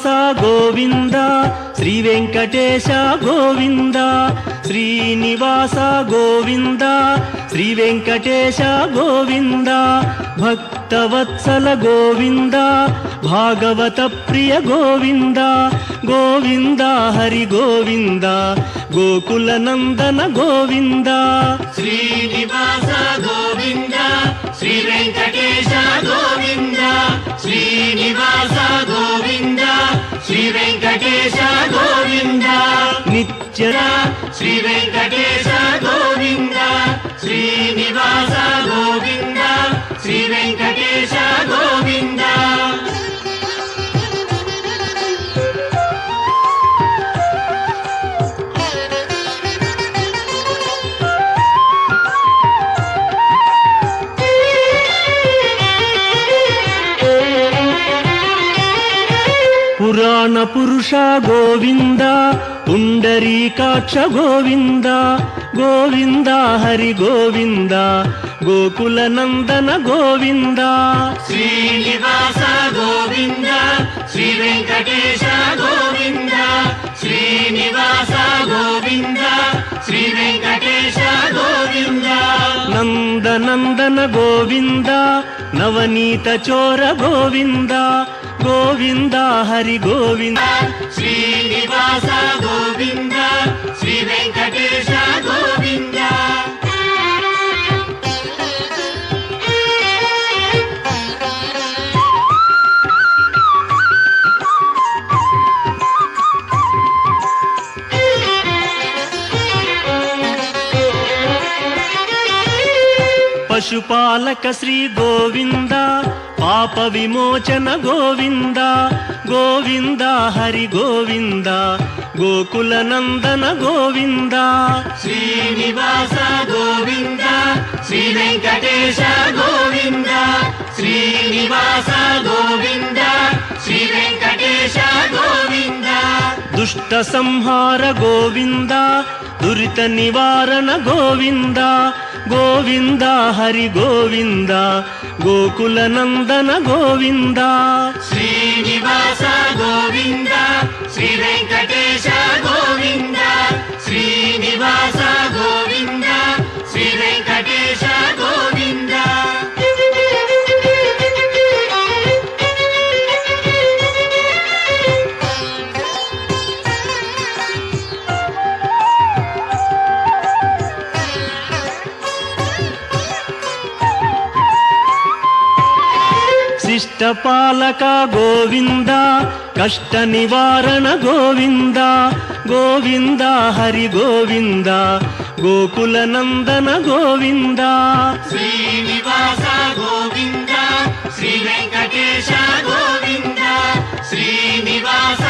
శ్రీనివాస గోవింద శ్రీ వెంకటేశ గోవింద శ్రీనివాస గోవింద శ్రీ వెంకటేశ గోవింద భక్తవత్సల గోవింద భాగవత ప్రియ గోవింద గోవింద హరి గోవింద గోకుల నందన గోవింద శ్రీనివాస గోవింద శ్రీ వెంకటేశ గోవింద శ్రీనివాస గోవింద శ్రీ వెంకటేశ గోవింద నిత్య శ్రీ వెంకటేశ గోవింద శ్రీనివాస గోవింద శ్రీ వెంకటేశ గోవింద పురాణ పురుష గోవింద పుండరీకాక్ష గోవింద గోవింద హరి గోవింద గోకుల నందన గోవింద శ్రీనివాస గోవింద శ్రీ వెంకటేశ గోవింద శ్రీనివాస గోవింద శ్రీ వెంకటేశ గోవింద నందనందన గోవింద నవనీత చోర గోవింద గోవింద హరి గోవింద శ్రీనివాస గోవింద శ్రీ వెంకటేశ గోవింద పశుపాలక శ్రీ గోవింద పాప విమోచన గోవింద గోవింద హరి గోవింద గోకుల నందన గోవింద శ్రీనివాస గోవింద శ్రీ వెంకటేశ గోవింద శ్రీనివాస గోవింద శ్రీ వెంకటేశ గోవింద దుష్ట సంహార గోవింద దురిత నివారణ గోవింద గోవింద హరి గోవింద గోకుల నందన గోవింద శ్రీనివాస గోవింద శ్రీ వెంకటేశ గోవింద శ్రీనివాస గోవింద శ్రీ వెంకటేశ గోవింద శిష్టపాలక గోవింద కష్ట నివారణ గోవింద గోవింద హరి గోవింద గోకుల నందన గోవింద శ్రీనివాస గోవింద శ్రీ వెంకటేశ గోవింద శ్రీనివాస